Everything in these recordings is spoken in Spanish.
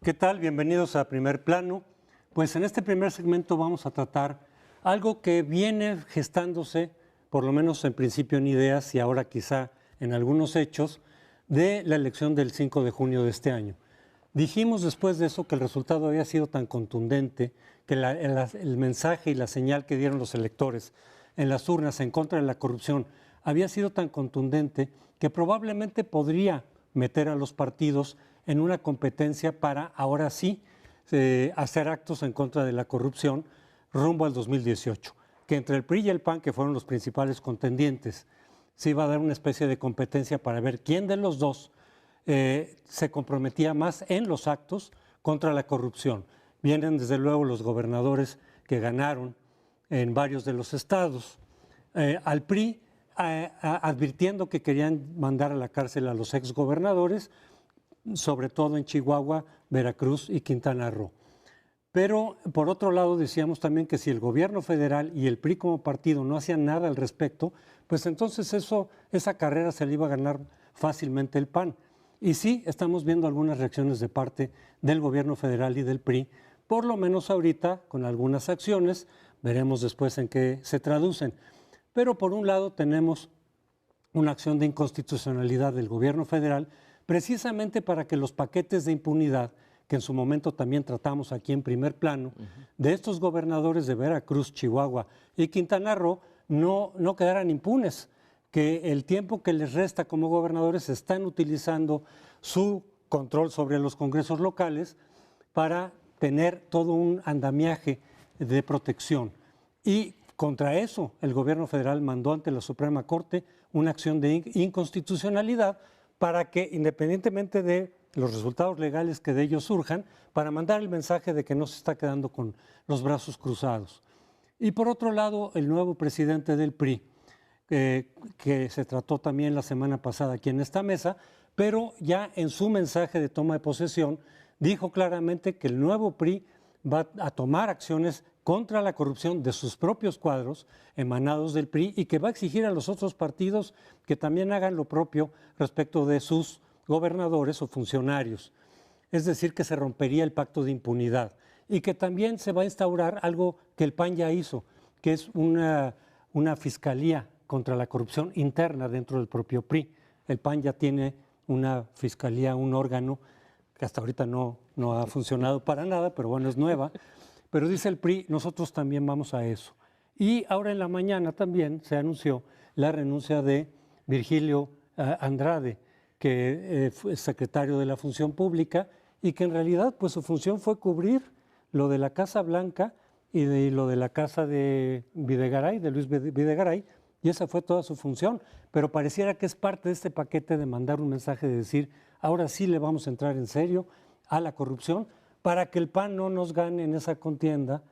¿Qué tal? Bienvenidos a Primer Plano. Pues en este primer segmento vamos a tratar algo que viene gestándose, por lo menos en principio en ideas y ahora quizá en algunos hechos, de la elección del 5 de junio de este año. Dijimos después de eso que el resultado había sido tan contundente, que el mensaje y la señal que dieron los electores en las urnas en contra de la corrupción había sido tan contundente que probablemente podría meter a los partidos en una competencia para ahora sí hacer actos en contra de la corrupción rumbo al 2018, que entre el PRI y el PAN, que fueron los principales contendientes, se iba a dar una especie de competencia para ver quién de los dos se comprometía más en los actos contra la corrupción. Vienen desde luego los gobernadores que ganaron en varios de los estados, al PRI advirtiendo que querían mandar a la cárcel a los exgobernadores, sobre todo en Chihuahua, Veracruz y Quintana Roo. Pero por otro lado decíamos también que si el gobierno federal y el PRI como partido no hacían nada al respecto, pues entonces esa carrera se le iba a ganar fácilmente el PAN. Y sí, estamos viendo algunas reacciones de parte del gobierno federal y del PRI, por lo menos ahorita con algunas acciones, veremos después en qué se traducen. Pero por un lado tenemos una acción de inconstitucionalidad del gobierno federal, precisamente para que los paquetes de impunidad, que en su momento también tratamos aquí en Primer Plano, de estos gobernadores de Veracruz, Chihuahua y Quintana Roo, no quedaran impunes, que el tiempo que les resta como gobernadores están utilizando su control sobre los congresos locales para tener todo un andamiaje de protección. Y contra eso, el gobierno federal mandó ante la Suprema Corte una acción de inconstitucionalidad para que, independientemente de los resultados legales que de ellos surjan, para mandar el mensaje de que no se está quedando con los brazos cruzados. Y por otro lado, el nuevo presidente del PRI, que se trató también la semana pasada aquí en esta mesa, pero ya en su mensaje de toma de posesión dijo claramente que el nuevo PRI va a tomar acciones contra la corrupción de sus propios cuadros emanados del PRI y que va a exigir a los otros partidos que también hagan lo propio respecto de sus gobernadores o funcionarios. Es decir, que se rompería el pacto de impunidad y que también se va a instaurar algo que el PAN ya hizo, que es una fiscalía contra la corrupción interna dentro del propio PRI. El PAN ya tiene una fiscalía, un órgano que hasta ahorita no ha funcionado para nada, pero bueno, es nueva. Pero dice el PRI, nosotros también vamos a eso. Y ahora en la mañana también se anunció la renuncia de Virgilio Andrade, que fue secretario de la Función Pública y que en realidad pues su función fue cubrir lo de la Casa Blanca y de lo de la casa de Videgaray, de Luis Videgaray, y esa fue toda su función. Pero pareciera que es parte de este paquete de mandar un mensaje de decir, ahora sí le vamos a entrar en serio a la corrupción, para que el PAN no nos gane en esa contienda,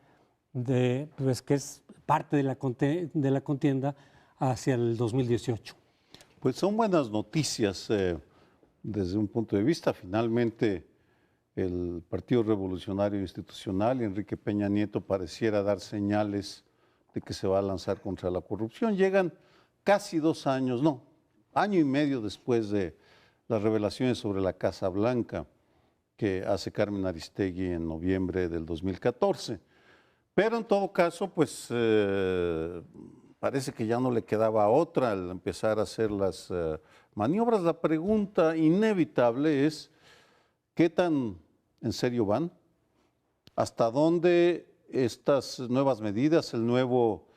pues, que es parte de la contienda hacia el 2018. Pues son buenas noticias desde un punto de vista. Finalmente, el Partido Revolucionario Institucional y Enrique Peña Nieto pareciera dar señales de que se va a lanzar contra la corrupción. Llegan casi 2 años, no, año y medio después de las revelaciones sobre la Casa Blanca que hace Carmen Aristegui en noviembre del 2014. Pero en todo caso, pues parece que ya no le quedaba otra al empezar a hacer las maniobras. La pregunta inevitable es, ¿qué tan en serio van? ¿Hasta dónde estas nuevas medidas, el nuevo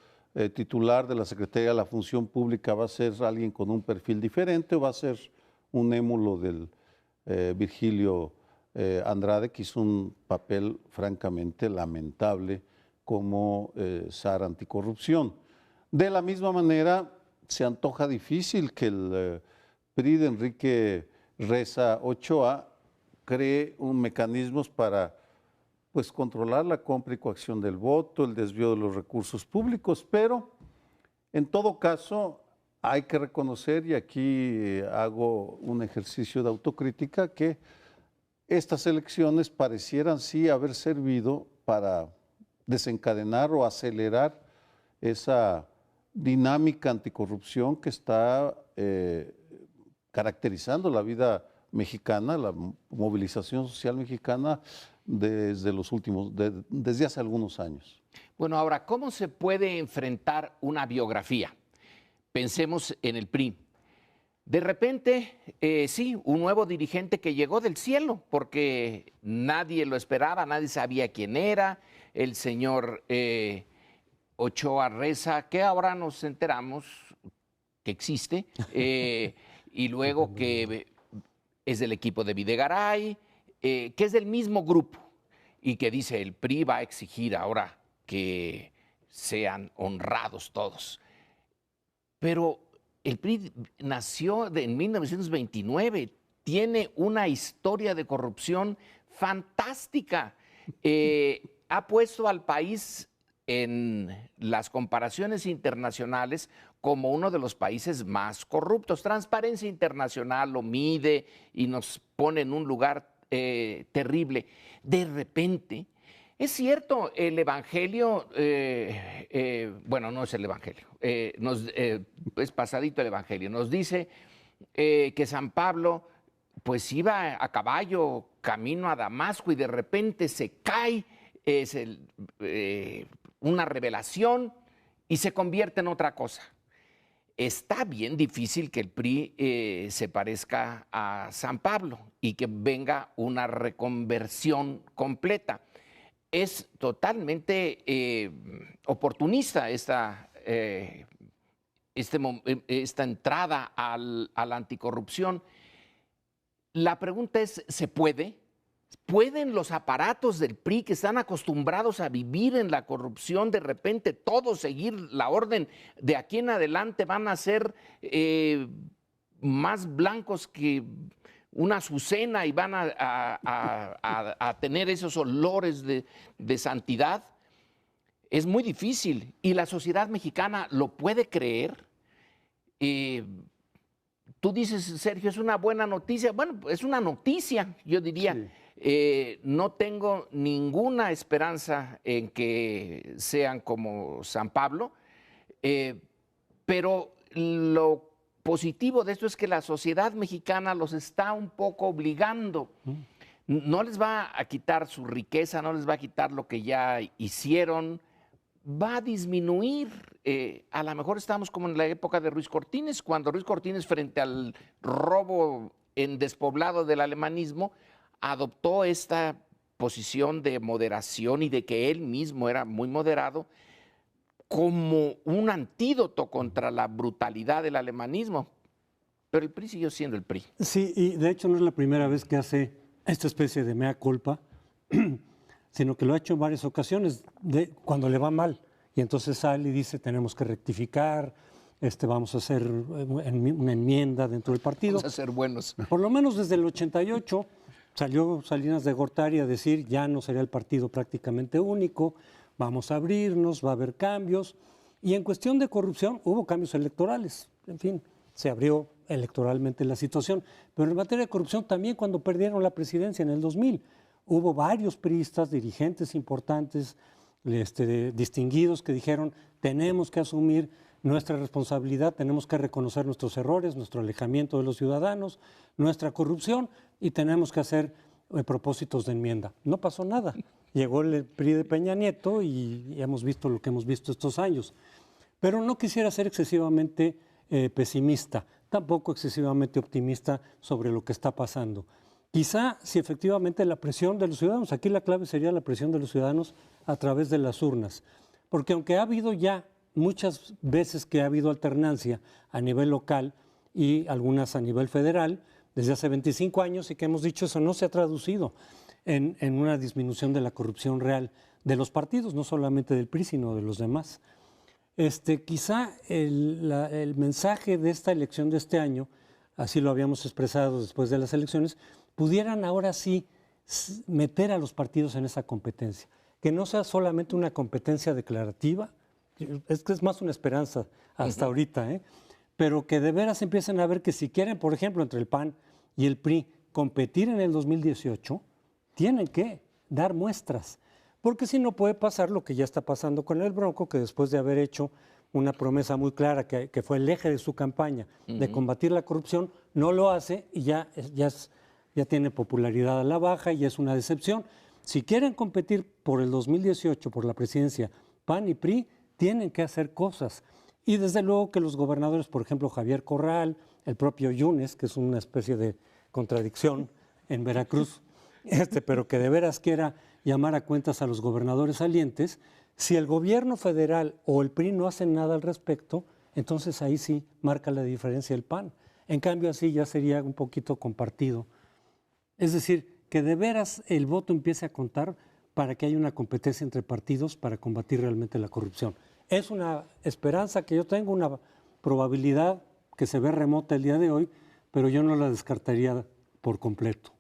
titular de la Secretaría de la Función Pública va a ser alguien con un perfil diferente o va a ser un émulo del Virgilio Andrade, que hizo un papel francamente lamentable como zar anticorrupción? De la misma manera, se antoja difícil que el PRI de Enrique Reza Ochoa cree mecanismos para pues, controlar la compra y coacción del voto, el desvío de los recursos públicos, pero en todo caso hay que reconocer, y aquí hago un ejercicio de autocrítica, que estas elecciones parecieran sí haber servido para desencadenar o acelerar esa dinámica anticorrupción que está caracterizando la vida mexicana, la movilización social mexicana desde hace algunos años. Bueno, ahora, ¿cómo se puede enfrentar una biografía? Pensemos en el PRI. De repente, sí, un nuevo dirigente que llegó del cielo, porque nadie lo esperaba, nadie sabía quién era, el señor Ochoa Reza, que ahora nos enteramos que existe, y luego que es del equipo de Videgaray, que es del mismo grupo, y que dice, el PRI va a exigir ahora que sean honrados todos. Pero el PRI nació en 1929, tiene una historia de corrupción fantástica. Ha puesto al país en las comparaciones internacionales como uno de los países más corruptos. Transparencia Internacional lo mide y nos pone en un lugar terrible. De repente, es cierto, el Evangelio, bueno, no es el Evangelio, es pasadito el Evangelio, nos dice que San Pablo pues iba a caballo camino a Damasco y de repente se cae, es una revelación y se convierte en otra cosa. Está bien difícil que el PRI se parezca a San Pablo y que venga una reconversión completa. Es totalmente oportunista esta entrada a la anticorrupción. La pregunta es, ¿se puede? ¿Pueden los aparatos del PRI que están acostumbrados a vivir en la corrupción de repente todos seguir la orden? De aquí en adelante van a ser más blancos que una azucena y van a tener esos olores de santidad. Es muy difícil y la sociedad mexicana lo puede creer. Tú dices, Sergio, es una buena noticia. Bueno, es una noticia, yo diría. Sí. No tengo ninguna esperanza en que sean como San Pablo, pero lo positivo de esto es que la sociedad mexicana los está un poco obligando. No les va a quitar su riqueza, no les va a quitar lo que ya hicieron, va a disminuir. A lo mejor estamos como en la época de Ruiz Cortines, cuando Ruiz Cortines, frente al robo en despoblado del alemanismo, adoptó esta posición de moderación y de que él mismo era muy moderado como un antídoto contra la brutalidad del alemanismo. Pero el PRI siguió siendo el PRI. Sí, y de hecho no es la primera vez que hace esta especie de mea culpa, sino que lo ha hecho en varias ocasiones cuando le va mal. Y entonces sale y dice, tenemos que rectificar, vamos a hacer una enmienda dentro del partido. Vamos a ser buenos. Por lo menos desde el 88 salió Salinas de Gortari a decir, ya no será el partido prácticamente único, vamos a abrirnos, va a haber cambios. Y en cuestión de corrupción hubo cambios electorales, en fin, se abrió electoralmente la situación. Pero en materia de corrupción también cuando perdieron la presidencia en el 2000, hubo varios priistas, dirigentes importantes, distinguidos que dijeron, tenemos que asumir nuestra responsabilidad, tenemos que reconocer nuestros errores, nuestro alejamiento de los ciudadanos, nuestra corrupción y tenemos que hacer propósitos de enmienda. No pasó nada. Llegó el PRI de Peña Nieto y hemos visto lo que hemos visto estos años. Pero no quisiera ser excesivamente pesimista, tampoco excesivamente optimista sobre lo que está pasando. Quizá si efectivamente la presión de los ciudadanos, aquí la clave sería la presión de los ciudadanos a través de las urnas, porque aunque ha habido ya muchas veces que ha habido alternancia a nivel local y algunas a nivel federal, desde hace 25 años y que hemos dicho eso no se ha traducido en una disminución de la corrupción real de los partidos, no solamente del PRI, sino de los demás. Quizá el mensaje de esta elección de este año, así lo habíamos expresado después de las elecciones, pudieran ahora sí meter a los partidos en esa competencia, que no sea solamente una competencia declarativa, es que es más una esperanza hasta ahorita, pero que de veras empiecen a ver que si quieren, por ejemplo, entre el PAN y el PRI competir en el 2018, tienen que dar muestras, porque si no puede pasar lo que ya está pasando con el Bronco, que después de haber hecho una promesa muy clara, que fue el eje de su campaña, de combatir la corrupción, no lo hace y ya es ya tiene popularidad a la baja y es una decepción. Si quieren competir por el 2018, por la presidencia, PAN y PRI, tienen que hacer cosas. Y desde luego que los gobernadores, por ejemplo, Javier Corral, el propio Yunes, que es una especie de contradicción en Veracruz, pero que de veras quiera llamar a cuentas a los gobernadores salientes, si el gobierno federal o el PRI no hacen nada al respecto, entonces ahí sí marca la diferencia el PAN. En cambio, así ya sería un poquito compartido. Es decir, que de veras el voto empiece a contar para que haya una competencia entre partidos para combatir realmente la corrupción. Es una esperanza que yo tengo, una probabilidad que se ve remota el día de hoy, pero yo no la descartaría por completo.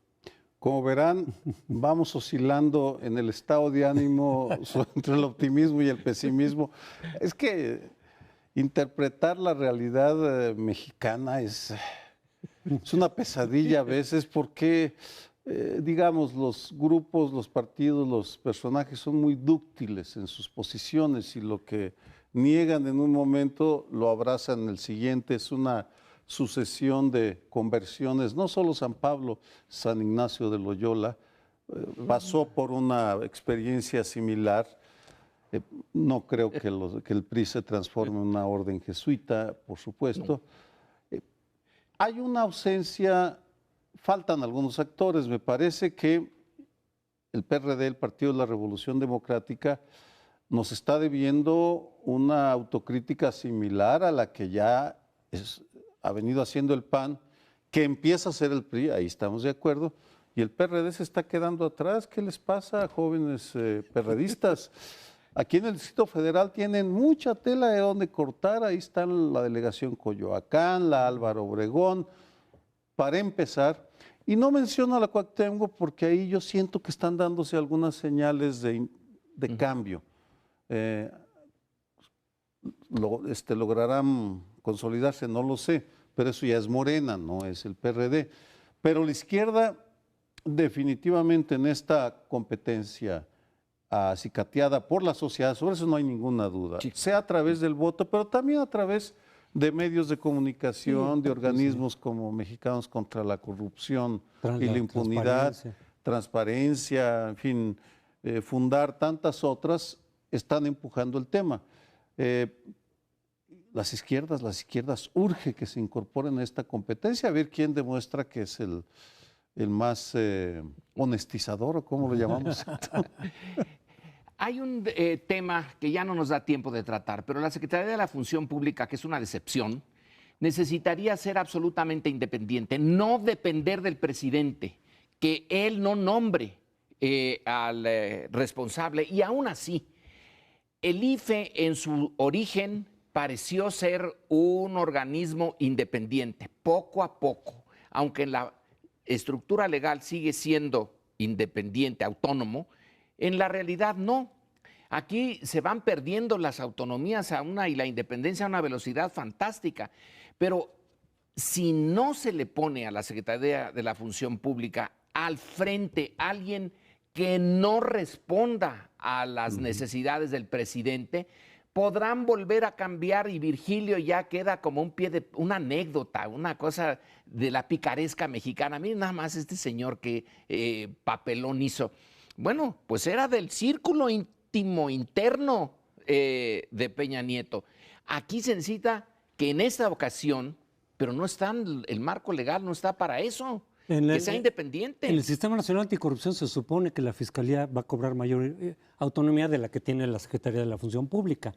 Como verán, vamos oscilando en el estado de ánimo entre el optimismo y el pesimismo. Es que interpretar la realidad mexicana es una pesadilla a veces porque, digamos, los grupos, los partidos, los personajes son muy dúctiles en sus posiciones y lo que niegan en un momento lo abrazan en el siguiente. Es una sucesión de conversiones. No solo San Pablo, San Ignacio de Loyola pasó por una experiencia similar. No creo que el PRI se transforme en una orden jesuita, por supuesto. Hay una ausencia, faltan algunos actores. Me parece que el PRD, el Partido de la Revolución Democrática, nos está debiendo una autocrítica similar a la que ya ha venido haciendo el PAN, que empieza a ser el PRI, ahí estamos de acuerdo, y el PRD se está quedando atrás. ¿Qué les pasa, jóvenes PRDistas? Aquí en el Distrito Federal tienen mucha tela de donde cortar. Ahí están la delegación Coyoacán, la Álvaro Obregón, para empezar. Y no menciono a la Cuauhtémoc porque ahí yo siento que están dándose algunas señales de cambio. Lograrán consolidarse, no lo sé, pero eso ya es Morena, no es el PRD. Pero la izquierda definitivamente en esta competencia acicateada por la sociedad, sobre eso no hay ninguna duda, sí, sea a través del voto, pero también a través de medios de comunicación, sí, de organismos como Mexicanos contra la Corrupción y la Impunidad, transparencia, en fin, fundar tantas otras, están empujando el tema. Las izquierdas urge que se incorporen a esta competencia, a ver quién demuestra que es el más honestizador, o cómo lo llamamos. Hay un tema que ya no nos da tiempo de tratar, pero la Secretaría de la Función Pública, que es una decepción, necesitaría ser absolutamente independiente, no depender del presidente, que él no nombre al responsable. Y aún así, el IFE en su origen pareció ser un organismo independiente. Poco a poco, aunque la estructura legal sigue siendo independiente, autónomo, en la realidad no. Aquí se van perdiendo las autonomías y la independencia a una velocidad fantástica. Pero si no se le pone a la Secretaría de la Función Pública al frente alguien que no responda a las necesidades del presidente, podrán volver a cambiar y Virgilio ya queda como una anécdota, una cosa de la picaresca mexicana. Miren nada más este señor que papelón hizo. Bueno, pues era del círculo íntimo interno de Peña Nieto. Aquí se necesita que en esta ocasión, pero no está, el marco legal no está para eso, que sea independiente. En el Sistema Nacional Anticorrupción se supone que la Fiscalía va a cobrar mayor autonomía de la que tiene la Secretaría de la Función Pública.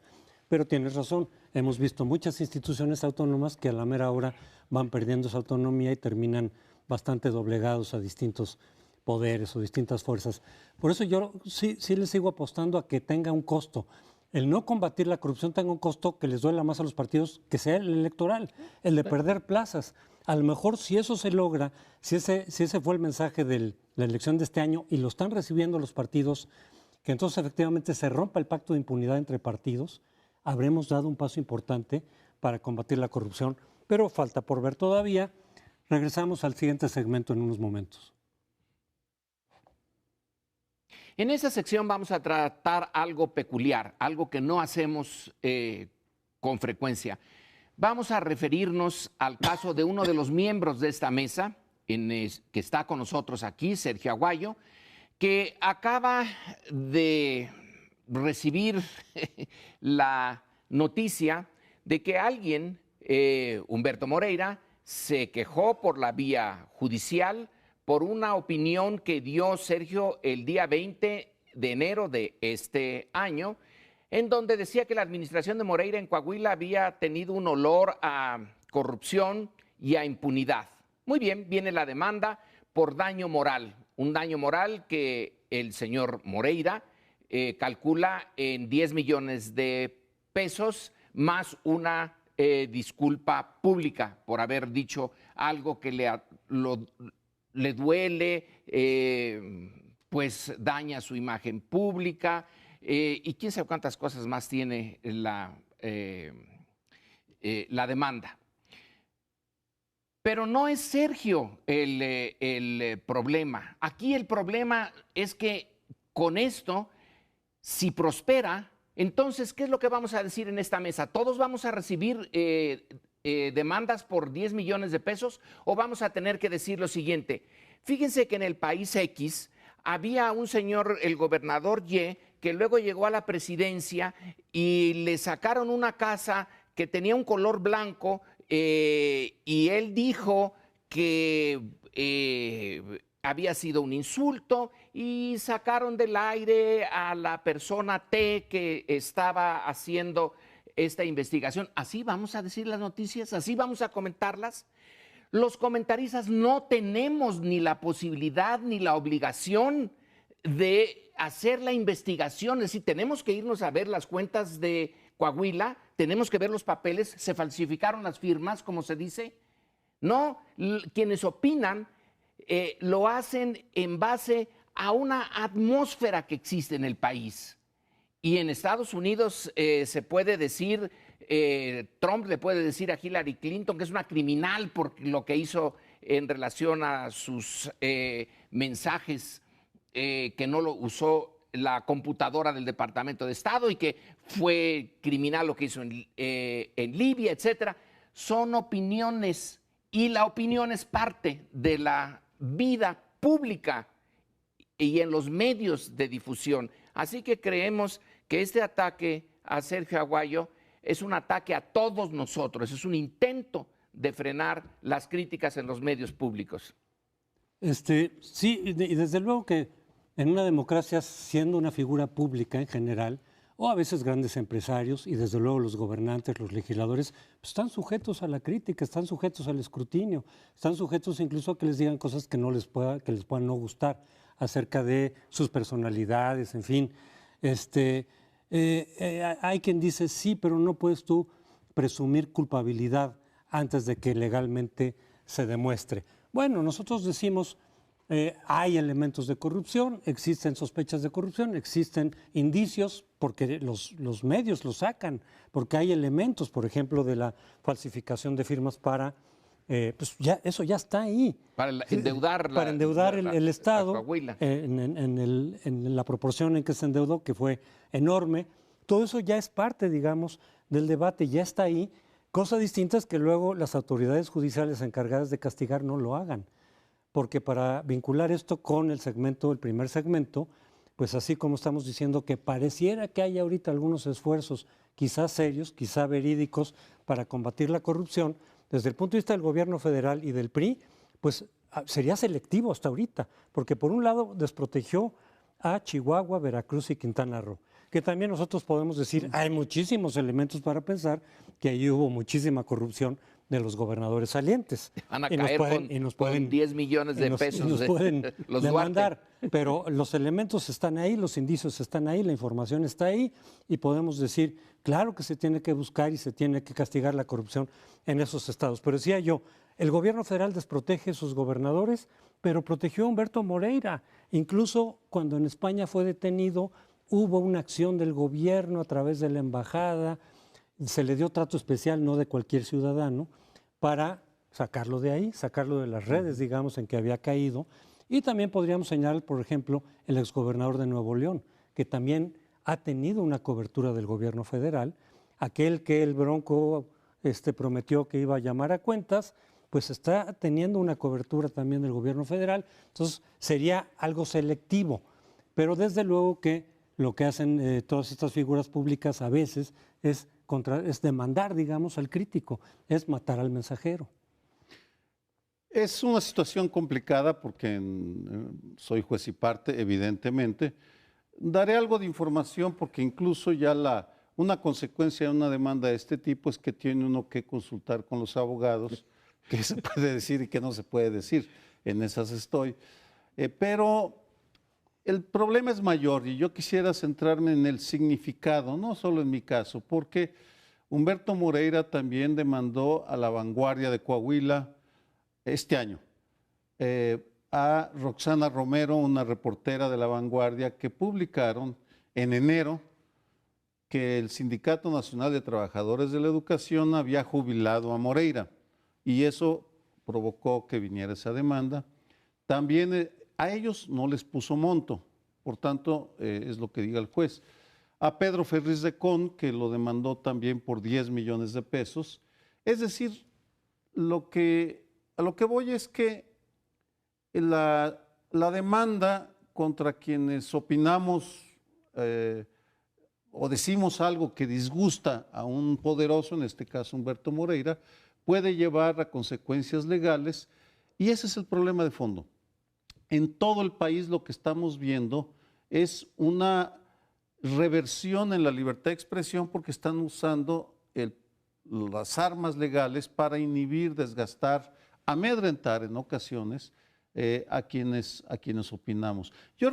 Pero tienes razón, hemos visto muchas instituciones autónomas que a la mera hora van perdiendo esa autonomía y terminan bastante doblegados a distintos poderes o distintas fuerzas. Por eso yo sí les sigo apostando a que tenga un costo. El no combatir la corrupción tenga un costo que les duela más a los partidos, que sea el electoral, el de perder plazas. A lo mejor si eso se logra, si ese fue el mensaje de la elección de este año y lo están recibiendo los partidos, que entonces efectivamente se rompa el pacto de impunidad entre partidos, habremos dado un paso importante para combatir la corrupción, pero falta por ver todavía. Regresamos al siguiente segmento en unos momentos. En esa sección vamos a tratar algo peculiar, algo que no hacemos con frecuencia. Vamos a referirnos al caso de uno de los miembros de esta mesa, que está con nosotros aquí, Sergio Aguayo, que acaba de recibir la noticia de que alguien, Humberto Moreira, se quejó por la vía judicial por una opinión que dio Sergio el día 20 de enero de este año, en donde decía que la administración de Moreira en Coahuila había tenido un olor a corrupción y a impunidad. Muy bien, viene la demanda por daño moral, un daño moral que el señor Moreira calcula en 10 millones de pesos, más una disculpa pública por haber dicho algo que le duele, pues daña su imagen pública, y quién sabe cuántas cosas más tiene la demanda. Pero no es Sergio el problema. Aquí el problema es que con esto, si prospera, entonces, ¿qué es lo que vamos a decir en esta mesa? ¿Todos vamos a recibir demandas por 10 millones de pesos o vamos a tener que decir lo siguiente? Fíjense que en el país X había un señor, el gobernador Y, que luego llegó a la presidencia y le sacaron una casa que tenía un color blanco y él dijo que había sido un insulto y sacaron del aire a la persona T que estaba haciendo esta investigación. ¿Así vamos a decir las noticias? ¿Así vamos a comentarlas? Los comentaristas no tenemos ni la posibilidad ni la obligación de hacer la investigación. Es decir, tenemos que irnos a ver las cuentas de Coahuila, tenemos que ver los papeles, se falsificaron las firmas, como se dice. No, quienes opinan lo hacen en base a una atmósfera que existe en el país. Y en Estados Unidos se puede decir, Trump le puede decir a Hillary Clinton que es una criminal por lo que hizo en relación a sus mensajes, que no lo usó la computadora del Departamento de Estado y que fue criminal lo que hizo en Libia, etcétera. Son opiniones y la opinión es parte de la vida pública y en los medios de difusión. Así que creemos que este ataque a Sergio Aguayo es un ataque a todos nosotros, es un intento de frenar las críticas en los medios públicos. Sí, y desde luego que en una democracia, siendo una figura pública en general, o a veces grandes empresarios y desde luego los gobernantes, los legisladores, pues están sujetos a la crítica, están sujetos al escrutinio, están sujetos incluso a que les digan cosas que les puedan no gustar acerca de sus personalidades, en fin. Hay quien dice sí, pero no puedes tú presumir culpabilidad antes de que legalmente se demuestre. Bueno, nosotros decimos hay elementos de corrupción, existen sospechas de corrupción, existen indicios porque los medios lo sacan, porque hay elementos, por ejemplo, de la falsificación de firmas para, pues ya, eso ya está ahí. Para endeudar, el Estado Coahuila. en la proporción en que se endeudó, que fue enorme. Todo eso ya es parte, digamos, del debate, ya está ahí. Cosa distinta es que luego las autoridades judiciales encargadas de castigar no lo hagan. Porque para vincular esto con el primer segmento, pues así como estamos diciendo que pareciera que hay ahorita algunos esfuerzos, quizás serios, quizás verídicos, para combatir la corrupción, desde el punto de vista del gobierno federal y del PRI, pues sería selectivo hasta ahorita, porque por un lado desprotegió a Chihuahua, Veracruz y Quintana Roo, que también nosotros podemos decir, hay muchísimos elementos para pensar que ahí hubo muchísima corrupción de los gobernadores salientes. Van a caer con 10 millones de pesos. Nos pueden los demandar, pero los elementos están ahí, los indicios están ahí, la información está ahí y podemos decir, claro que se tiene que buscar y se tiene que castigar la corrupción en esos estados. Pero decía yo, el gobierno federal desprotege a sus gobernadores, pero protegió a Humberto Moreira. Incluso cuando en España fue detenido, hubo una acción del gobierno a través de la embajada, se le dio trato especial, no de cualquier ciudadano, para sacarlo de ahí, sacarlo de las redes, digamos, en que había caído. Y también podríamos señalar, por ejemplo, el exgobernador de Nuevo León, que también ha tenido una cobertura del gobierno federal, aquel que el Bronco prometió que iba a llamar a cuentas, pues está teniendo una cobertura también del gobierno federal, entonces sería algo selectivo. Pero desde luego que lo que hacen todas estas figuras públicas a veces es demandar, digamos, al crítico, es matar al mensajero. Es una situación complicada porque soy juez y parte, evidentemente. Daré algo de información porque incluso ya una consecuencia de una demanda de este tipo es que tiene uno que consultar con los abogados qué se puede decir y qué no se puede decir. En esas estoy. Pero el problema es mayor y yo quisiera centrarme en el significado, no solo en mi caso, porque Humberto Moreira también demandó a La Vanguardia de Coahuila este año, a Roxana Romero, una reportera de La Vanguardia, que publicaron en enero que el Sindicato Nacional de Trabajadores de la Educación había jubilado a Moreira y eso provocó que viniera esa demanda. También a ellos no les puso monto, por tanto, es lo que diga el juez. A Pedro Ferriz de Con, que lo demandó también por 10 millones de pesos. Es decir, a lo que voy es que la demanda contra quienes opinamos o decimos algo que disgusta a un poderoso, en este caso Humberto Moreira, puede llevar a consecuencias legales y ese es el problema de fondo. En todo el país lo que estamos viendo es una reversión en la libertad de expresión porque están usando las armas legales para inhibir, desgastar, amedrentar en ocasiones a quienes opinamos. Yo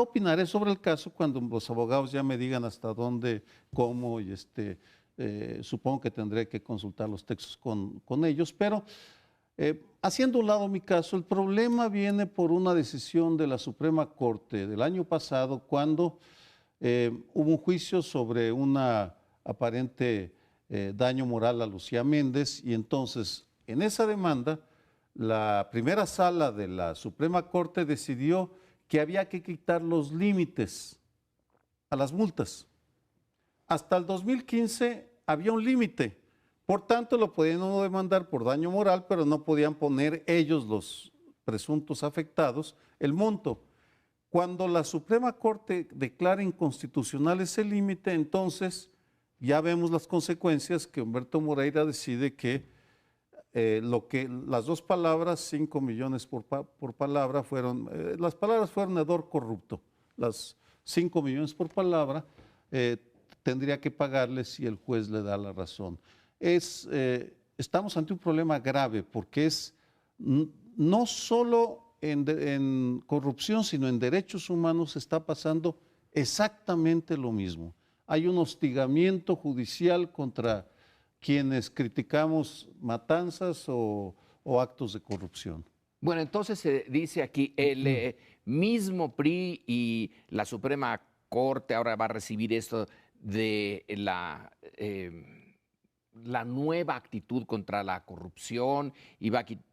opinaré sobre el caso cuando los abogados ya me digan hasta dónde, cómo, y supongo que tendré que consultar los textos con ellos, pero haciendo a un lado mi caso, el problema viene por una decisión de la Suprema Corte del año pasado cuando hubo un juicio sobre una aparente daño moral a Lucía Méndez y entonces en esa demanda la primera sala de la Suprema Corte decidió que había que quitar los límites a las multas. Hasta el 2015 había un límite, por tanto lo podían uno demandar por daño moral, pero no podían poner ellos, los presuntos afectados, el monto. Cuando la Suprema Corte declara inconstitucional ese límite, entonces ya vemos las consecuencias que Humberto Moreira decide que las dos palabras, 5 millones por palabra, las palabras fueron hedor corrupto. Las 5 millones por palabra tendría que pagarle si el juez le da la razón. Estamos ante un problema grave porque no solo en corrupción, sino en derechos humanos está pasando exactamente lo mismo. Hay un hostigamiento judicial contra quienes criticamos matanzas o actos de corrupción. Bueno, entonces se dice aquí, el mismo PRI y la Suprema Corte ahora va a recibir esto de la nueva actitud contra la corrupción y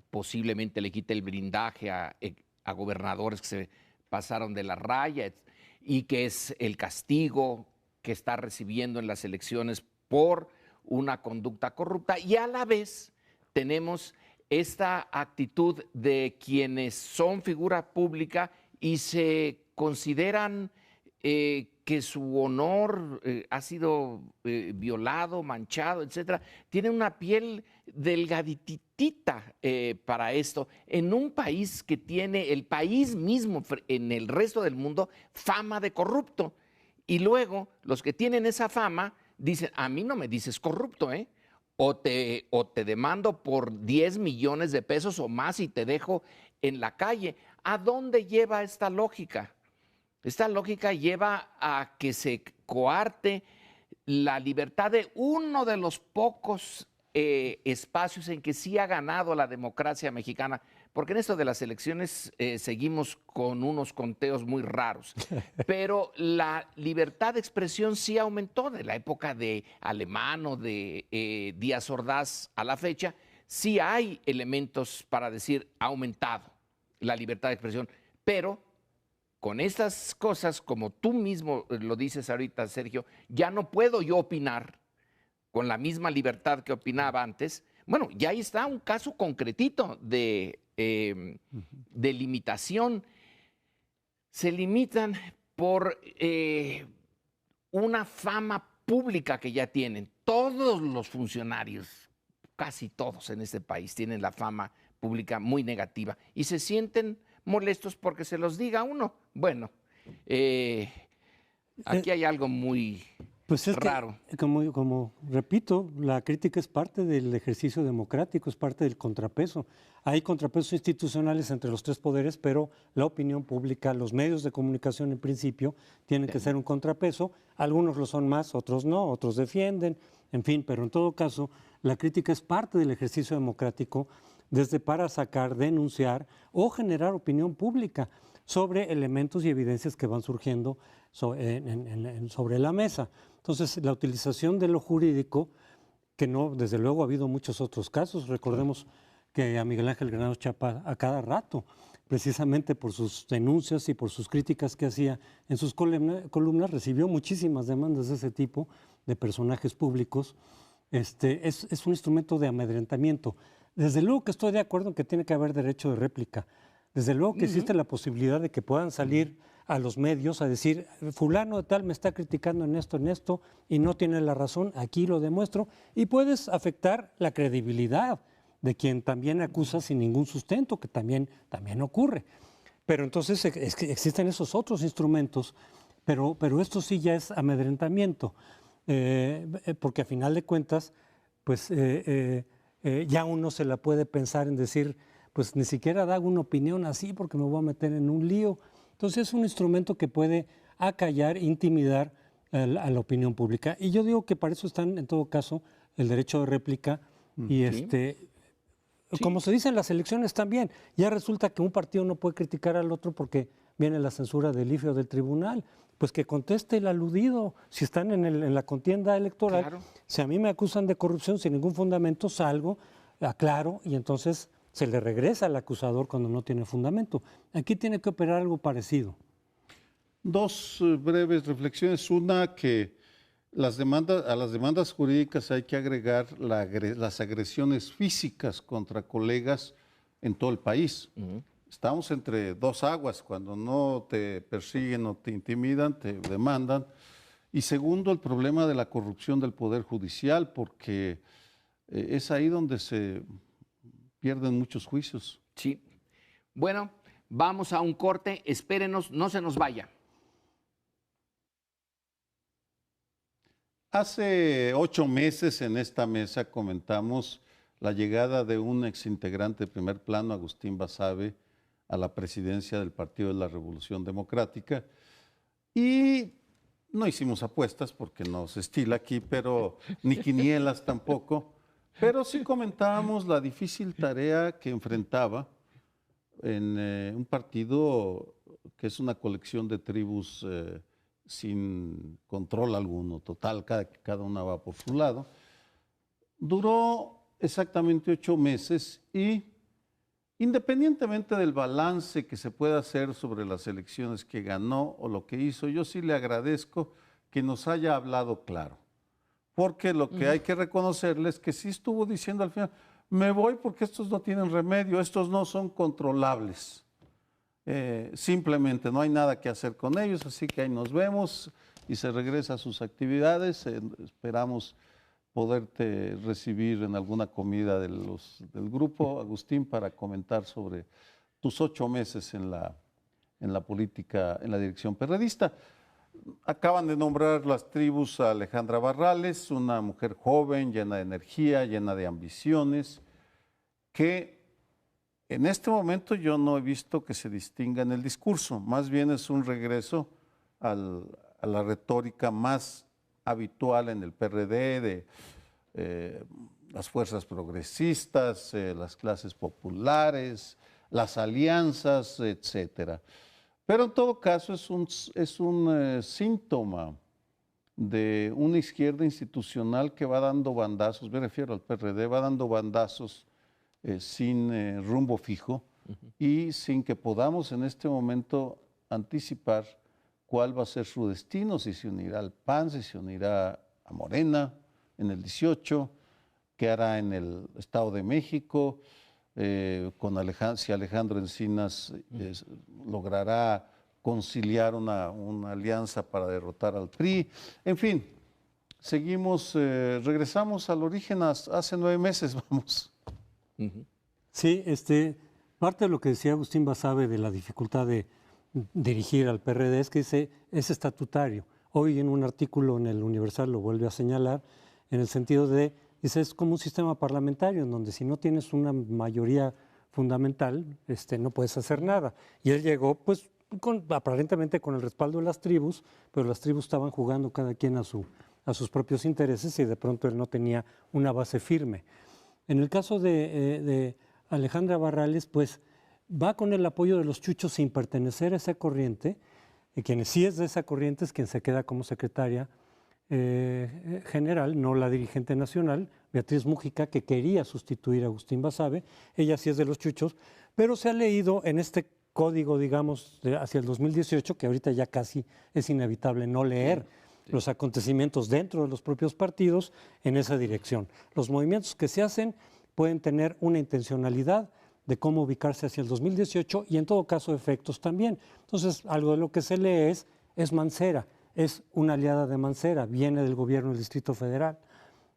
posiblemente le quite el blindaje a gobernadores que se pasaron de la raya y que es el castigo que está recibiendo en las elecciones por una conducta corrupta, y a la vez tenemos esta actitud de quienes son figura pública y se consideran que su honor ha sido violado, manchado, etcétera. Tienen una piel delgaditita para esto, en un país que tiene, el país mismo en el resto del mundo, fama de corrupto. Y luego los que tienen esa fama dicen, a mí no me dices corrupto, o te demando por 10 millones de pesos o más y te dejo en la calle. ¿A dónde lleva esta lógica? Esta lógica lleva a que se coarte la libertad de uno de los pocos espacios en que sí ha ganado la democracia mexicana, porque en esto de las elecciones seguimos con unos conteos muy raros, pero la libertad de expresión sí aumentó de la época de Alemán o de Díaz Ordaz a la fecha. Sí hay elementos para decir ha aumentado la libertad de expresión, pero con estas cosas, como tú mismo lo dices ahorita, Sergio, ya no puedo yo opinar con la misma libertad que opinaba antes, Bueno, ya ahí está un caso concretito de limitación. Se limitan por una fama pública que ya tienen. Todos los funcionarios, casi todos en este país, tienen la fama pública muy negativa y se sienten molestos porque se los diga uno. Bueno, aquí hay algo muy Pues es raro. que, como repito, la crítica es parte del ejercicio democrático, es parte del contrapeso. Hay contrapesos institucionales entre los tres poderes, pero la opinión pública, los medios de comunicación en principio, tienen que ser un contrapeso. Algunos lo son más, otros no, otros defienden, en fin, pero en todo caso, la crítica es parte del ejercicio democrático, desde para sacar, denunciar o generar opinión pública sobre elementos y evidencias que van surgiendo sobre la mesa. Entonces, la utilización de lo jurídico, que no, desde luego ha habido muchos otros casos, recordemos que a Miguel Ángel Granados Chapa a cada rato, precisamente por sus denuncias y por sus críticas que hacía en sus columnas, recibió muchísimas demandas de ese tipo, de personajes públicos. Es un instrumento de amedrentamiento. Desde luego que estoy de acuerdo en que tiene que haber derecho de réplica. Desde luego que existe la posibilidad de que puedan salir a los medios a decir, fulano de tal me está criticando en esto, y no tiene la razón, aquí lo demuestro, y puedes afectar la credibilidad de quien también acusa sin ningún sustento, que también ocurre. Pero entonces es que existen esos otros instrumentos, pero esto sí ya es amedrentamiento, porque a final de cuentas, pues ya uno se la puede pensar en decir, pues ni siquiera da una opinión así porque me voy a meter en un lío. Entonces es un instrumento que puede acallar, intimidar a la opinión pública. Y yo digo que para eso están, en todo caso, el derecho de réplica y como se dice en las elecciones también, ya resulta que un partido no puede criticar al otro porque viene la censura del IFE o del tribunal. Pues que conteste el aludido. Si están en la contienda electoral, Claro. si a mí me acusan de corrupción sin ningún fundamento, salgo, aclaro y entonces se le regresa al acusador cuando no tiene fundamento. Aquí tiene que operar algo parecido. Dos breves reflexiones. Una, que a las demandas jurídicas hay que agregar las agresiones físicas contra colegas en todo el país. Estamos entre dos aguas, cuando no te persiguen o te intimidan, te demandan. Y segundo, el problema de la corrupción del Poder Judicial, porque es ahí donde se pierden muchos juicios. Sí. Bueno, vamos a un corte, espérenos, no se nos vaya. Hace 8 meses en esta mesa comentamos la llegada de un exintegrante de Primer Plano, Agustín Basabe, a la presidencia del Partido de la Revolución Democrática, y no hicimos apuestas porque no se estila aquí, pero ni quinielas tampoco, pero sí comentábamos la difícil tarea que enfrentaba en un partido que es una colección de tribus sin control alguno, total, cada una va por su lado. Duró exactamente 8 meses y, independientemente del balance que se pueda hacer sobre las elecciones que ganó o lo que hizo, yo sí le agradezco que nos haya hablado claro. Porque lo que hay que reconocerle es que sí estuvo diciendo al final, me voy porque estos no tienen remedio, estos no son controlables. Simplemente no hay nada que hacer con ellos, así que ahí nos vemos y se regresa a sus actividades. Esperamos poderte recibir en alguna comida del grupo, Agustín, para comentar sobre tus 8 meses en la política, en la dirección perredista. Acaban de nombrar las tribus a Alejandra Barrales, una mujer joven, llena de energía, llena de ambiciones, que en este momento yo no he visto que se distinga en el discurso, más bien es un regreso a la retórica más habitual en el PRD de las fuerzas progresistas, las clases populares, las alianzas, etcétera. Pero en todo caso es un síntoma de una izquierda institucional que va dando bandazos, me refiero al PRD, va dando bandazos sin rumbo fijo y sin que podamos en este momento anticipar cuál va a ser su destino, si se unirá al PAN, si se unirá a Morena en el 18, qué hará en el Estado de México, si Alejandro Encinas logrará conciliar una alianza para derrotar al PRI. En fin, regresamos al origen hace 9 meses, vamos. Sí, parte de lo que decía Agustín Basabe de la dificultad de dirigir al PRD es que es estatutario. Hoy en un artículo en el Universal lo vuelve a señalar, en el sentido de, dice, es como un sistema parlamentario en donde si no tienes una mayoría fundamental, no puedes hacer nada. Y él llegó, pues, aparentemente con el respaldo de las tribus, pero las tribus estaban jugando cada quien a sus propios intereses y de pronto él no tenía una base firme. En el caso de Alejandra Barrales, pues va con el apoyo de los chuchos sin pertenecer a esa corriente, y quien sí es de esa corriente es quien se queda como secretaria general, no la dirigente nacional, Beatriz Múgica, que quería sustituir a Agustín Basabe. Ella sí es de los chuchos, pero se ha leído en este código, digamos, hacia el 2018, que ahorita ya casi es inevitable no leer los acontecimientos dentro de los propios partidos en esa dirección. Los movimientos que se hacen pueden tener una intencionalidad de cómo ubicarse hacia el 2018 y en todo caso efectos también. Entonces, algo de lo que se lee es Mancera, es una aliada de Mancera, viene del gobierno del Distrito Federal.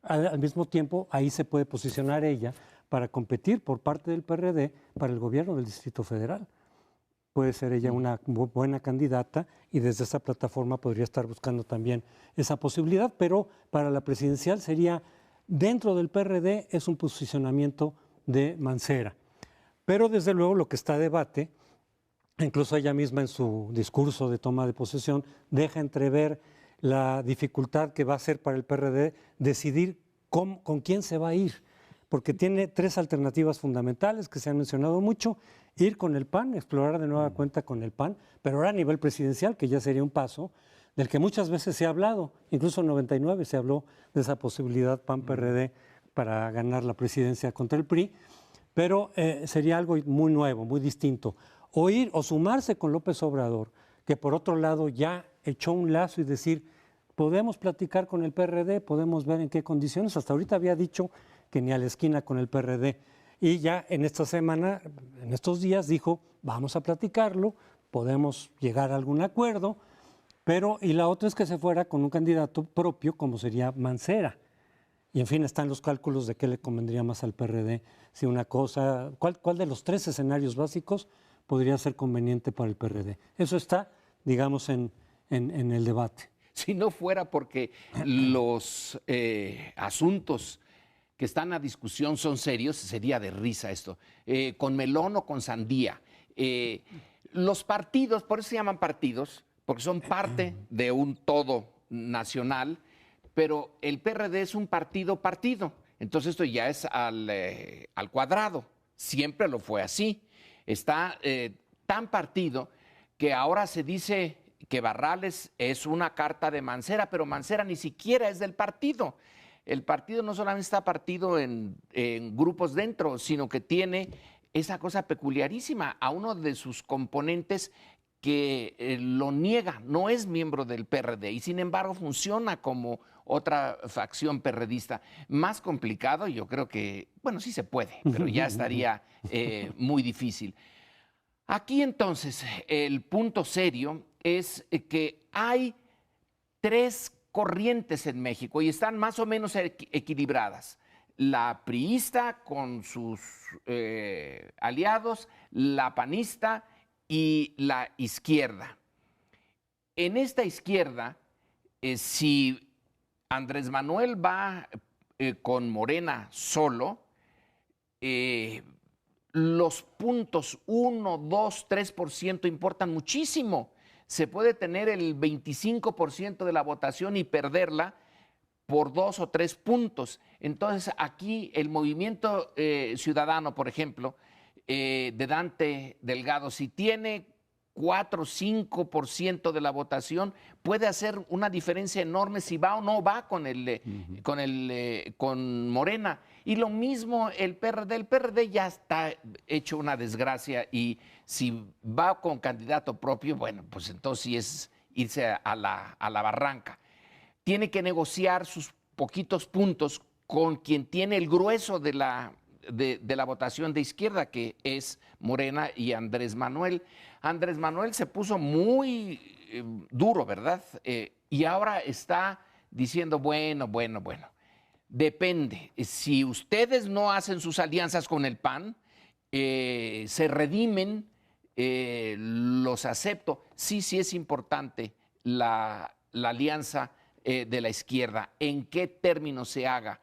Al mismo tiempo, ahí se puede posicionar ella para competir por parte del PRD para el gobierno del Distrito Federal. Puede ser ella una buena candidata y desde esa plataforma podría estar buscando también esa posibilidad, pero para la presidencial sería, dentro del PRD, es un posicionamiento de Mancera. Pero desde luego lo que está a debate, incluso ella misma en su discurso de toma de posesión, deja entrever la dificultad que va a ser para el PRD decidir con quién se va a ir, porque tiene 3 alternativas fundamentales que se han mencionado mucho: ir con el PAN, explorar de nueva cuenta con el PAN, pero ahora a nivel presidencial, que ya sería un paso del que muchas veces se ha hablado, incluso en 99 se habló de esa posibilidad PAN-PRD para ganar la presidencia contra el PRI, pero sería algo muy nuevo, muy distinto. O ir o sumarse con López Obrador, que por otro lado ya echó un lazo y decir, podemos platicar con el PRD, podemos ver en qué condiciones. Hasta ahorita había dicho que ni a la esquina con el PRD. Y ya en esta semana, en estos días, dijo, vamos a platicarlo, podemos llegar a algún acuerdo, pero, y la otra es que se fuera con un candidato propio, como sería Mancera. Y en fin, están los cálculos de qué le convendría más al PRD, si una cosa, cuál de los 3 escenarios básicos podría ser conveniente para el PRD. Eso está, digamos, en el debate. Si no fuera porque los asuntos que están a discusión son serios, sería de risa esto. Con melón o con sandía. Los partidos, por eso se llaman partidos, porque son parte de un todo nacional, pero el PRD es un partido. Entonces esto ya es al cuadrado. Siempre lo fue así. Está tan partido que ahora se dice que Barrales es una carta de Mancera, pero Mancera ni siquiera es del partido. El partido no solamente está partido en grupos dentro, sino que tiene esa cosa peculiarísima a uno de sus componentes que lo niega, no es miembro del PRD y sin embargo funciona como otra facción perredista. Más complicado, yo creo que, bueno, sí se puede, pero ya estaría muy difícil. Aquí entonces el punto serio es que hay 3 corrientes en México y están más o menos equilibradas. La priista con sus aliados, la panista y la izquierda. En esta izquierda, si Andrés Manuel va con Morena solo, los puntos 1, 2, 3% importan muchísimo. Se puede tener el 25% de la votación y perderla por 2 o 3 puntos. Entonces, aquí el Movimiento Ciudadano, por ejemplo, de Dante Delgado, si tiene 4 o 5% de la votación, puede hacer una diferencia enorme si va o no va con Morena. Y lo mismo el PRD. El PRD ya está hecho una desgracia y si va con candidato propio, bueno, pues entonces sí es irse a la barranca. Tiene que negociar sus poquitos puntos con quien tiene el grueso de la votación de izquierda, que es Morena y Andrés Manuel. Andrés Manuel se puso muy duro, ¿verdad? Y ahora está diciendo, bueno, depende. Si ustedes no hacen sus alianzas con el PAN, se redimen, los acepto. Sí es importante la alianza de la izquierda, en qué términos se haga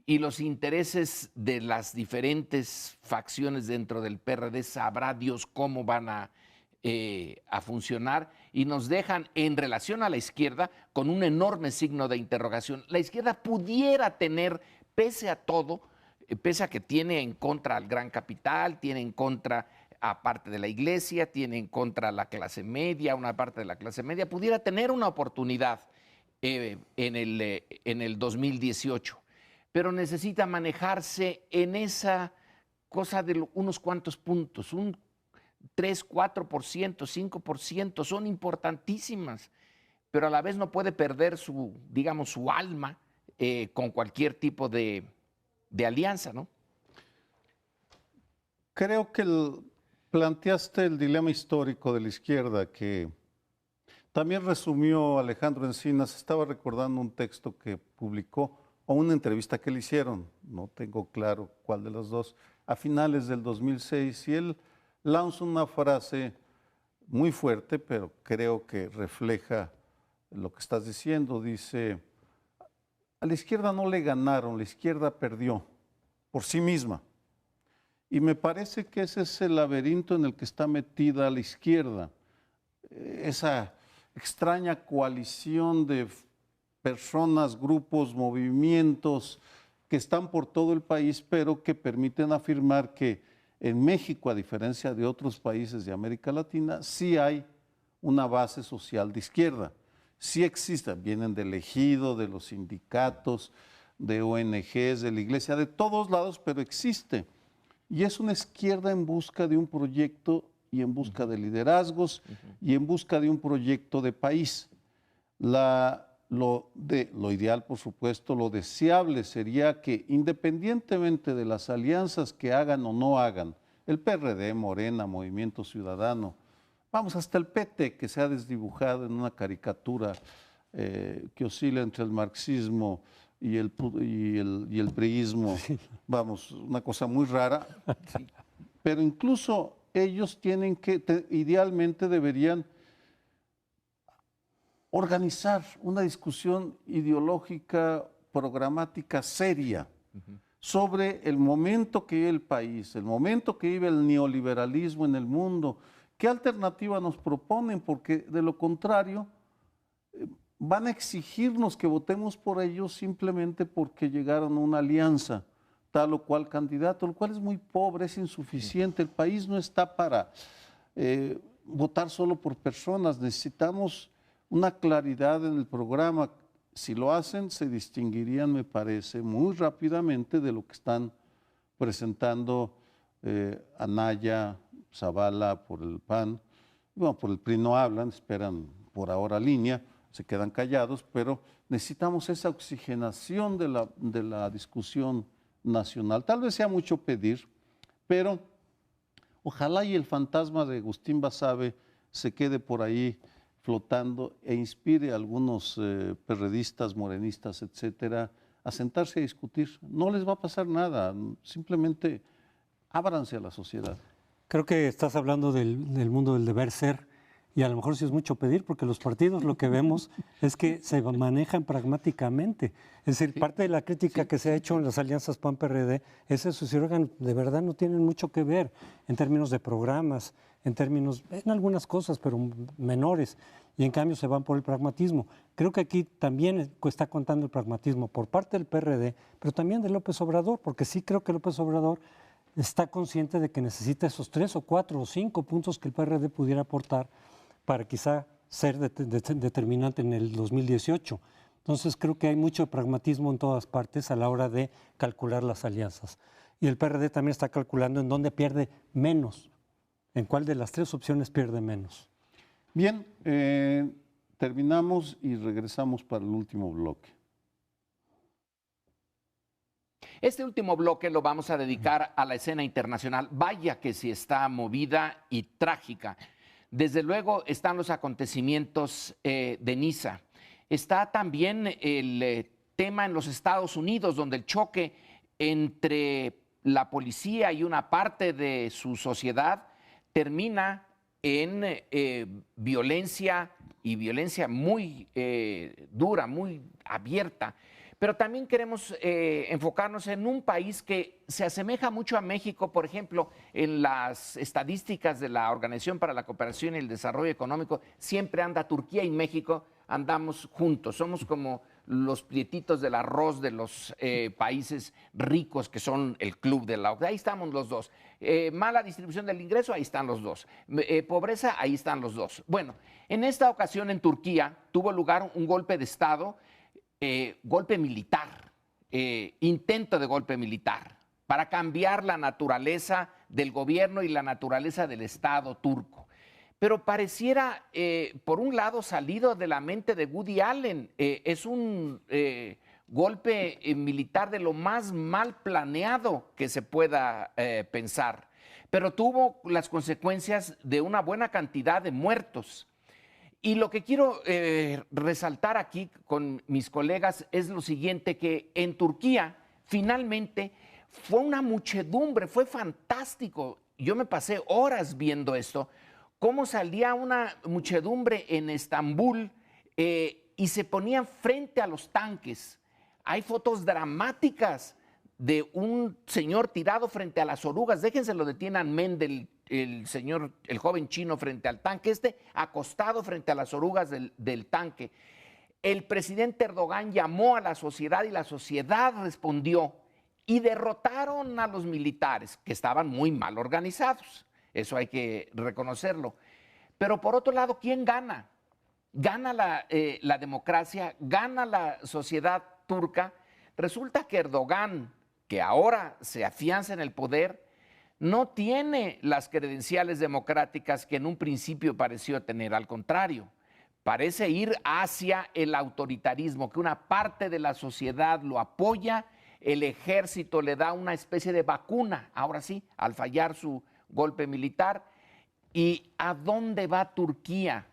y los intereses de las diferentes facciones dentro del PRD, sabrá Dios cómo van a funcionar, y nos dejan en relación a la izquierda con un enorme signo de interrogación. La izquierda pudiera tener, pese a todo, pese a que tiene en contra al gran capital, tiene en contra a parte de la iglesia, tiene en contra a la clase media, una parte de la clase media, pudiera tener una oportunidad en el 2018, pero necesita manejarse en esa cosa de unos cuantos puntos, un 3, 4%, 5%, son importantísimas, pero a la vez no puede perder su alma con cualquier tipo de alianza, ¿no? Creo que planteaste el dilema histórico de la izquierda que también resumió Alejandro Encinas. Estaba recordando un texto que publicó o una entrevista que le hicieron, no tengo claro cuál de las dos, a finales del 2006, y él lanza una frase muy fuerte, pero creo que refleja lo que estás diciendo. Dice, a la izquierda no le ganaron, la izquierda perdió por sí misma. Y me parece que ese es el laberinto en el que está metida la izquierda, esa extraña coalición de personas, grupos, movimientos que están por todo el país, pero que permiten afirmar que en México, a diferencia de otros países de América Latina, sí hay una base social de izquierda. Sí existen, vienen del ejido, de los sindicatos, de ONGs, de la iglesia, de todos lados, pero existe. Y es una izquierda en busca de un proyecto y en busca de liderazgos y en busca de un proyecto de país. Lo ideal, por supuesto, lo deseable sería que, independientemente de las alianzas que hagan o no hagan, el PRD, Morena, Movimiento Ciudadano, vamos, hasta el PT, que se ha desdibujado en una caricatura que oscila entre el marxismo y el priismo, vamos, una cosa muy rara, sí. Pero incluso ellos tienen que, idealmente deberían organizar una discusión ideológica, programática seria sobre el momento que vive el país, el momento que vive el neoliberalismo en el mundo. ¿Qué alternativa nos proponen? Porque de lo contrario van a exigirnos que votemos por ellos simplemente porque llegaron a una alianza, tal o cual candidato, lo cual es muy pobre, es insuficiente. El país no está para votar solo por personas, necesitamos una claridad en el programa. Si lo hacen, se distinguirían, me parece, muy rápidamente de lo que están presentando Anaya, Zavala por el PAN. Bueno, por el PRI no hablan, esperan por ahora línea, se quedan callados, pero necesitamos esa oxigenación de la discusión nacional. Tal vez sea mucho pedir, pero ojalá y el fantasma de Agustín Basabe se quede por ahí flotando e inspire a algunos perredistas, morenistas, etcétera, a sentarse a discutir. No les va a pasar nada, simplemente ábranse a la sociedad. Creo que estás hablando del mundo del deber ser, y a lo mejor sí es mucho pedir, porque los partidos lo que vemos es que se manejan pragmáticamente. Es decir, parte de la crítica que se ha hecho en las alianzas PAN-PRD es eso, si oigan, de verdad no tienen mucho que ver en términos de programas, en algunas cosas, pero menores, y en cambio se van por el pragmatismo. Creo que aquí también está contando el pragmatismo por parte del PRD, pero también de López Obrador, porque sí creo que López Obrador está consciente de que necesita esos 3 o 4 o 5 puntos que el PRD pudiera aportar para quizá ser determinante en el 2018. Entonces creo que hay mucho pragmatismo en todas partes a la hora de calcular las alianzas. Y el PRD también está calculando en dónde pierde menos, en cuál de las 3 opciones pierde menos. Bien, terminamos y regresamos para el último bloque. Este último bloque lo vamos a dedicar a la escena internacional. Vaya que sí está movida y trágica. Desde luego están los acontecimientos de Niza. Está también el tema en los Estados Unidos, donde el choque entre la policía y una parte de su sociedad termina en violencia, y violencia muy dura, muy abierta. Pero también queremos enfocarnos en un país que se asemeja mucho a México, por ejemplo, en las estadísticas de la Organización para la Cooperación y el Desarrollo Económico, siempre anda Turquía y México, andamos juntos, somos como los prietitos del arroz de los países ricos que son el club de la OCDE, ahí estamos los dos. Mala distribución del ingreso, ahí están los dos. Pobreza, ahí están los dos. Bueno, en esta ocasión en Turquía tuvo lugar un golpe de Estado, golpe militar, intento de golpe militar, para cambiar la naturaleza del gobierno y la naturaleza del Estado turco. Pero pareciera, por un lado, salido de la mente de Woody Allen. Es un golpe militar de lo más mal planeado que se pueda pensar, pero tuvo las consecuencias de una buena cantidad de muertos. Y lo que quiero resaltar aquí con mis colegas es lo siguiente, que en Turquía finalmente fue una muchedumbre, fue fantástico. Yo me pasé horas viendo esto, cómo salía una muchedumbre en Estambul y se ponían frente a los tanques. Hay fotos dramáticas de un señor tirado frente a las orugas. Déjenselo de Tiananmen, el señor, el joven chino frente al tanque, acostado frente a las orugas del tanque. El presidente Erdogan llamó a la sociedad y la sociedad respondió y derrotaron a los militares, que estaban muy mal organizados. Eso hay que reconocerlo. Pero por otro lado, ¿quién gana? Gana la democracia, gana la sociedad turca. Resulta que Erdogan, que ahora se afianza en el poder, no tiene las credenciales democráticas que en un principio pareció tener. Al contrario, parece ir hacia el autoritarismo, que una parte de la sociedad lo apoya, el ejército le da una especie de vacuna, ahora sí, al fallar su golpe militar. ¿Y a dónde va Turquía?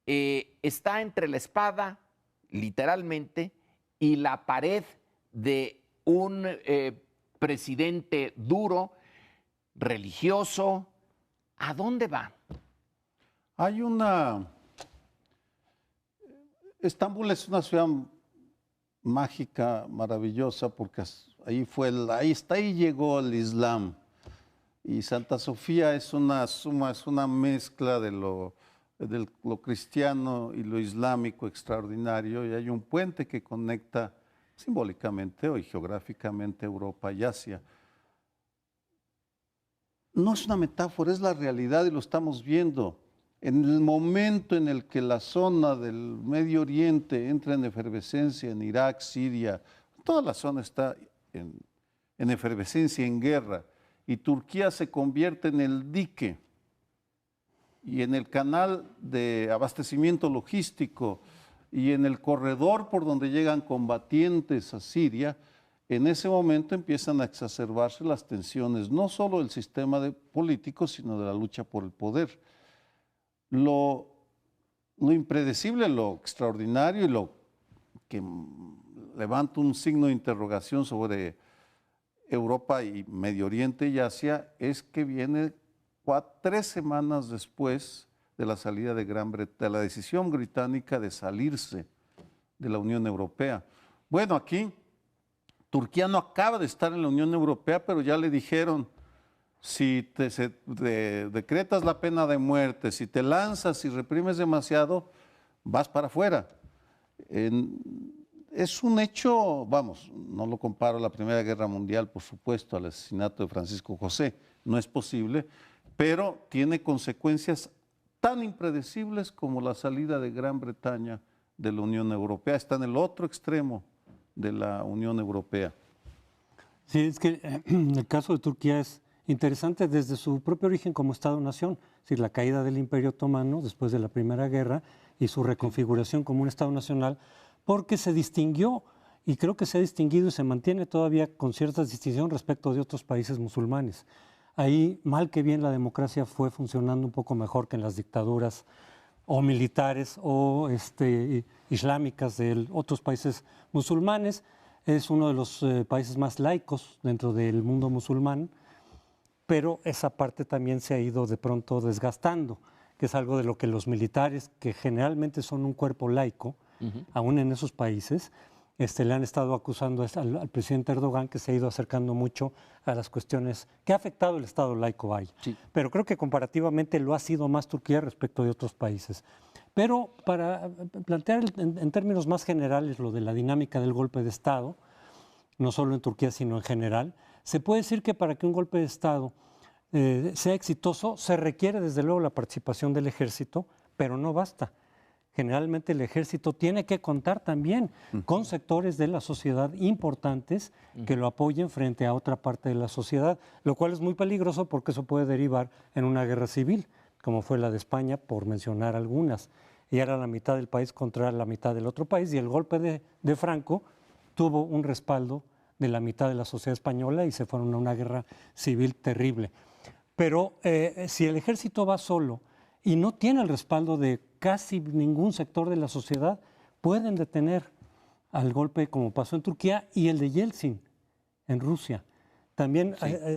Está entre la espada, literalmente, y la pared de un presidente duro, religioso. ¿A dónde va? Hay Estambul es una ciudad mágica, maravillosa, porque ahí llegó el Islam. Y Santa Sofía es una mezcla de lo cristiano y lo islámico extraordinario, y hay un puente que conecta simbólicamente y geográficamente Europa y Asia. No es una metáfora, es la realidad y lo estamos viendo. En el momento en el que la zona del Medio Oriente entra en efervescencia, en Irak, Siria, toda la zona está en efervescencia, en guerra, y Turquía se convierte en el dique y en el canal de abastecimiento logístico y en el corredor por donde llegan combatientes a Siria. En ese momento empiezan a exacerbarse las tensiones, no solo del sistema político, sino de la lucha por el poder. Lo impredecible, lo extraordinario y lo que levanta un signo de interrogación sobre Europa y Medio Oriente y Asia es que viene 3 semanas después de la salida de la decisión británica de salirse de la Unión Europea. Bueno, aquí Turquía no acaba de estar en la Unión Europea, pero ya le dijeron, si decretas la pena de muerte, si te lanzas y reprimes demasiado, vas para afuera. Es un hecho, vamos, no lo comparo a la Primera Guerra Mundial, por supuesto, al asesinato de Francisco José, no es posible, pero tiene consecuencias tan impredecibles como la salida de Gran Bretaña de la Unión Europea. Está en el otro extremo de la Unión Europea. Sí, es que el caso de Turquía es interesante desde su propio origen como Estado-nación, es decir, la caída del Imperio Otomano después de la Primera Guerra y su reconfiguración como un Estado nacional, porque se distinguió y creo que se ha distinguido y se mantiene todavía con cierta distinción respecto de otros países musulmanes. Ahí, mal que bien, la democracia fue funcionando un poco mejor que en las dictaduras o militares o islámicas de otros países musulmanes. Es uno de los países más laicos dentro del mundo musulmán, pero esa parte también se ha ido de pronto desgastando, que es algo de lo que los militares, que generalmente son un cuerpo laico, aún en esos países, le han estado acusando al presidente Erdogan, que se ha ido acercando mucho a las cuestiones que ha afectado el Estado laico, vaya. Sí. Pero creo que comparativamente lo ha sido más Turquía respecto de otros países. Pero para plantear en términos más generales lo de la dinámica del golpe de Estado, no solo en Turquía, sino en general, se puede decir que para que un golpe de Estado sea exitoso, se requiere desde luego la participación del ejército, pero no basta. Generalmente el ejército tiene que contar también con sectores de la sociedad importantes que lo apoyen frente a otra parte de la sociedad, lo cual es muy peligroso porque eso puede derivar en una guerra civil, como fue la de España, por mencionar algunas. Y era la mitad del país contra la mitad del otro país, y el golpe de Franco tuvo un respaldo de la mitad de la sociedad española y se fueron a una guerra civil terrible. Pero si el ejército va solo y no tiene el respaldo de casi ningún sector de la sociedad, pueden detener al golpe como pasó en Turquía y el de Yeltsin en Rusia. También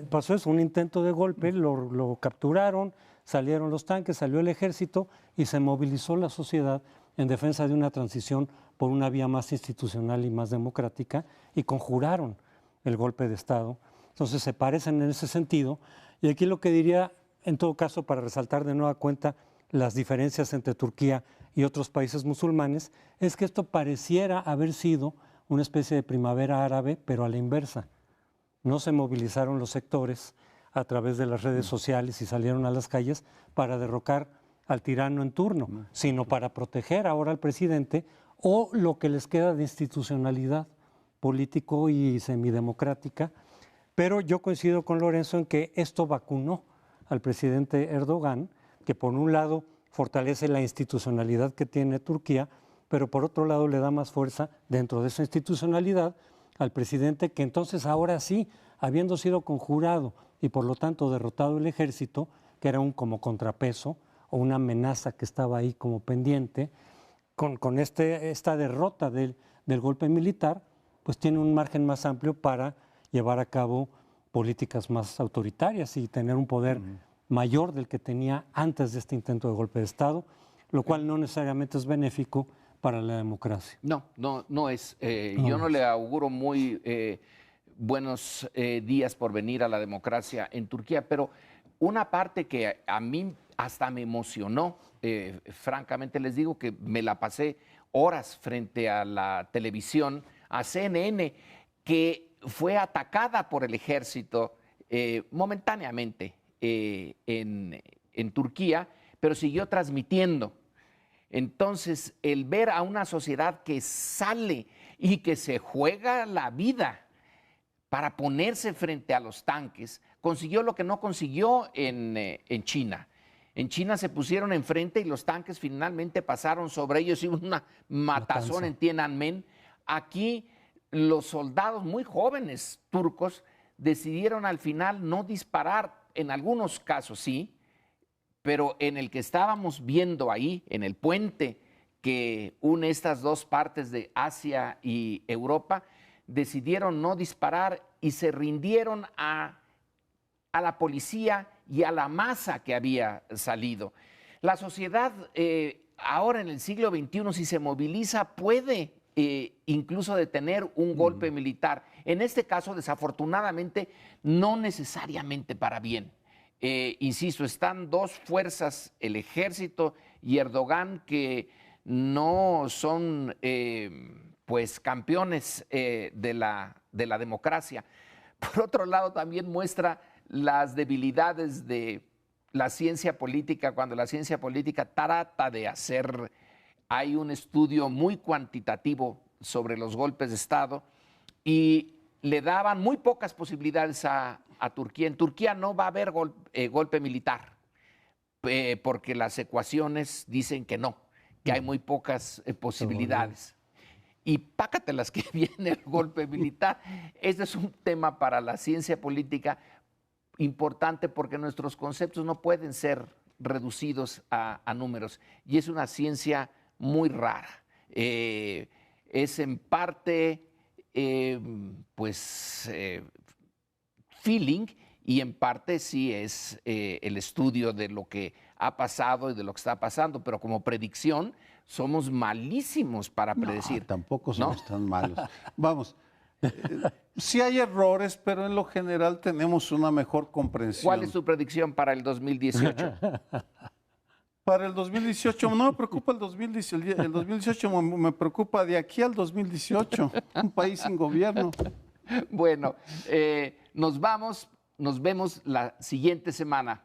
pasó eso, un intento de golpe, lo capturaron, salieron los tanques, salió el ejército y se movilizó la sociedad en defensa de una transición por una vía más institucional y más democrática, y conjuraron el golpe de Estado. Entonces se parecen en ese sentido. Y aquí lo que diría, en todo caso, para resaltar de nueva cuenta las diferencias entre Turquía y otros países musulmanes, es que esto pareciera haber sido una especie de primavera árabe, pero a la inversa. No se movilizaron los sectores a través de las redes sociales y salieron a las calles para derrocar al tirano en turno, sino para proteger ahora al presidente o lo que les queda de institucionalidad político y semidemocrática. Pero yo coincido con Lorenzo en que esto vacunó al presidente Erdogan, que por un lado fortalece la institucionalidad que tiene Turquía, pero por otro lado le da más fuerza dentro de esa institucionalidad al presidente, que entonces ahora sí, habiendo sido conjurado y por lo tanto derrotado el ejército, que era un como contrapeso o una amenaza que estaba ahí como pendiente, con esta derrota del golpe militar, pues tiene un margen más amplio para llevar a cabo políticas más autoritarias y tener un poder mayor del que tenía antes de este intento de golpe de Estado, lo cual no necesariamente es benéfico para la democracia. No es. Yo no le auguro muy buenos días por venir a la democracia en Turquía, pero una parte que a mí hasta me emocionó, francamente les digo que me la pasé horas frente a la televisión, a CNN, que fue atacada por el ejército momentáneamente en Turquía, pero siguió transmitiendo. Entonces, el ver a una sociedad que sale y que se juega la vida para ponerse frente a los tanques, consiguió lo que no consiguió en China. En China se pusieron enfrente y los tanques finalmente pasaron sobre ellos y hubo una matazón en Tiananmen. Aquí los soldados muy jóvenes turcos decidieron al final no disparar, en algunos casos sí, pero en el que estábamos viendo ahí, en el puente que une estas dos partes de Asia y Europa, decidieron no disparar y se rindieron a la policía y a la masa que había salido. La sociedad ahora en el siglo XXI, si se moviliza, puede incluso detener un golpe militar. En este caso, desafortunadamente, no necesariamente para bien. Insisto, están dos fuerzas, el ejército y Erdogan, que no son pues campeones de la democracia. Por otro lado, también muestra las debilidades de la ciencia política, cuando la ciencia política trata de hacer, hay un estudio muy cuantitativo sobre los golpes de Estado y le daban muy pocas posibilidades a Turquía. En Turquía no va a haber golpe militar, porque las ecuaciones dicen que no, que hay muy pocas posibilidades. y pácatelas que viene el golpe militar. Este es un tema para la ciencia política importante porque nuestros conceptos no pueden ser reducidos a números y es una ciencia muy rara. Es en parte, feeling y en parte sí es el estudio de lo que ha pasado y de lo que está pasando, pero como predicción somos malísimos para predecir. No, tampoco somos tan malos. Vamos, sí hay errores, pero en lo general tenemos una mejor comprensión. ¿Cuál es tu predicción para el 2018? Para el 2018, no me preocupa el 2018, el 2018 me preocupa de aquí al 2018, un país sin gobierno. Bueno, nos vemos la siguiente semana.